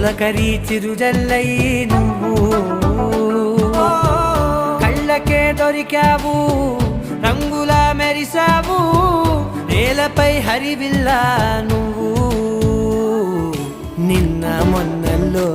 తొలకరి చిరుజల్లై నువ్వు కళ్ళకే దొరికావు రంగులా మెరిసావు నేలపై హరివిల్లా నువ్వు నిన్న మొన్నల్లో